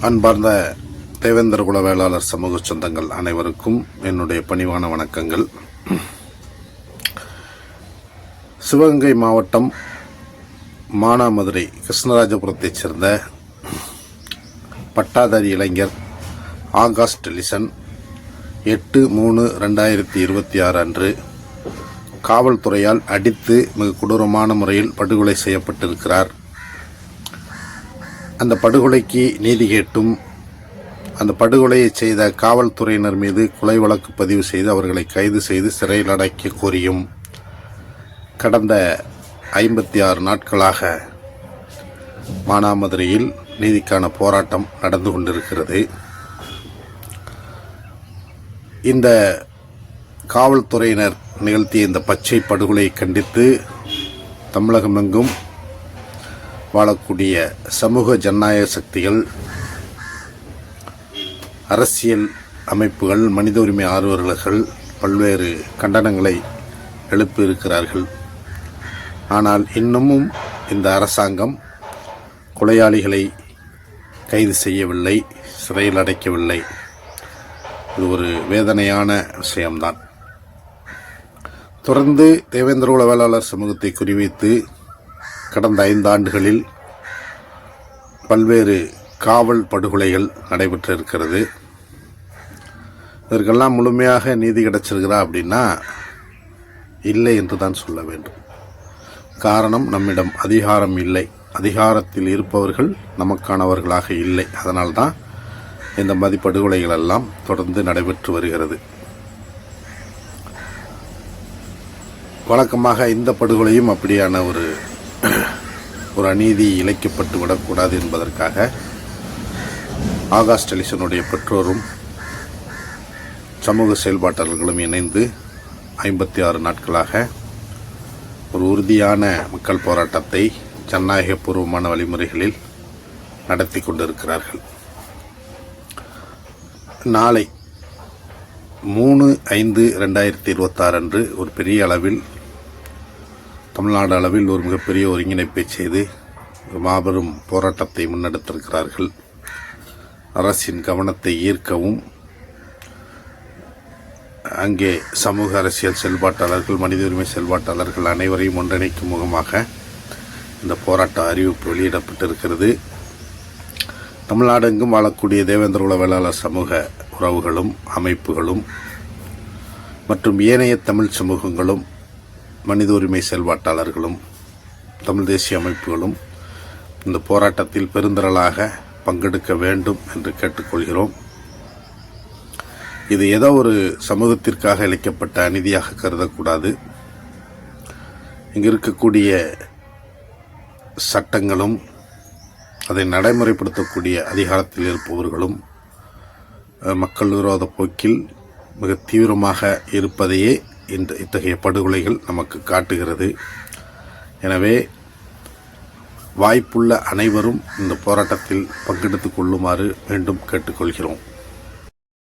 அன்பார்ந்த தேவேந்திர குல வேளாளர் சமூக சொந்தங்கள் அனைவருக்கும் என்னுடைய பணிவான வணக்கங்கள். சிவகங்கை மாவட்டம் மானாமதுரை கிருஷ்ணராஜபுரத்தைச் சேர்ந்த பட்டாதாரி இளைஞர் ஆகாஸ்ட் லிசன் 8/3/2026 அன்று காவல்துறையால் அடித்து மிக கொடூரமான முறையில் படுகொலை செய்யப்பட்டிருக்கிறார். அந்த படுகொலைக்கு நீதி கேட்டும் அந்த படுகொலையை செய்த காவல்துறையினர் மீது கொலை வழக்கு பதிவு செய்து அவர்களை கைது செய்து சிறையில் அடைக்க கோரியும் கடந்த 56 நாட்களாக மானாமதுரையில் நீதிக்கான போராட்டம் நடந்து கொண்டிருக்கிறது. இந்த காவல்துறையினர் நிகழ்த்திய இந்த பச்சை படுகொலையை கண்டித்து தமிழகமெங்கும் வாழக்கூடிய சமூக ஜனநாயக சக்திகள், அரசியல் அமைப்புகள், மனித உரிமை ஆர்வலர்கள் பல்வேறு கண்டனங்களை எழுப்பியிருக்கிறார்கள். ஆனால் இன்னமும் இந்த அரசாங்கம் கொலையாளிகளை கைது செய்யவில்லை, சிறையில் அடைக்கவில்லை. இது ஒரு வேதனையான விஷயம்தான். தொடர்ந்து தேவேந்திர குல வேளாளர் சமூகத்தை குறிவைத்து கடந்த 5 ஆண்டுகளில் பல்வேறு காவல் படுகொலைகள் நடைபெற்றிருக்கிறது. இதற்கெல்லாம் முழுமையாக நீதி கிடைச்சிருக்கிறா அப்படின்னா இல்லை என்று தான் சொல்ல வேண்டும். காரணம், நம்மிடம் அதிகாரம் இல்லை, அதிகாரத்தில் இருப்பவர்கள் நமக்கானவர்களாக இல்லை. அதனால்தான் இந்த மாதிரி படுகொலைகள் எல்லாம் தொடர்ந்து நடைபெற்று வருகிறது. வழக்கமாக இந்த படுகொலையும் அப்படியான ஒரு அநீதி இழைக்கப்பட்டு விடக்கூடாது என்பதற்காக ஆகாஸ்ட் லிசனுடைய பெற்றோரும் சமூக செயல்பாட்டாளர்களும் இணைந்து 56 நாட்களாக ஒரு உறுதியான மக்கள் போராட்டத்தை ஜனநாயகபூர்வமான வழிமுறைகளில் நடத்தி கொண்டிருக்கிறார்கள். நாளை 3/5/2026 அன்று ஒரு பெரிய அளவில், தமிழ்நாடு அளவில் ஒரு மிகப்பெரிய ஒருங்கிணைப்பை செய்து ஒரு மாபெரும் போராட்டத்தை முன்னெடுத்திருக்கிறார்கள். அரசின் கவனத்தை ஈர்க்கவும், அங்கே சமூக அரசியல் செயல்பாட்டாளர்கள், மனித உரிமை செயல்பாட்டாளர்கள் அனைவரையும் ஒன்றிணைக்கும் முகமாக இந்த போராட்ட அறிவிப்பு வெளியிடப்பட்டிருக்கிறது. தமிழ்நாடு எங்கும் வாழக்கூடிய தேவேந்திர குல வேளாளர் சமூக உறவுகளும் அமைப்புகளும் மற்றும் ஏனைய தமிழ் சமூகங்களும், மனித உரிமை செயல்பாட்டாளர்களும், தமிழ் தேசிய அமைப்புகளும் இந்த போராட்டத்தில் பெருந்திரளாக பங்கெடுக்க வேண்டும் என்று கேட்டுக்கொள்கிறோம். இது ஏதோ ஒரு சமூகத்திற்காக இழைக்கப்பட்ட அநீதியாக கருதக்கூடாது. இங்கு இருக்கக்கூடிய சட்டங்களும் அதை நடைமுறைப்படுத்தக்கூடிய அதிகாரத்தில் இருப்பவர்களும் மக்கள் விரோத போக்கில் மிக தீவிரமாக இருப்பதையே இத்தகைய படுகொலைகள் நமக்கு காட்டுகிறது. எனவே வாய்ப்புள்ள அனைவரும் இந்த போராட்டத்தில் பங்கெடுத்துக் கொள்ளுமாறு மீண்டும் கேட்டுக்கொள்கிறோம்.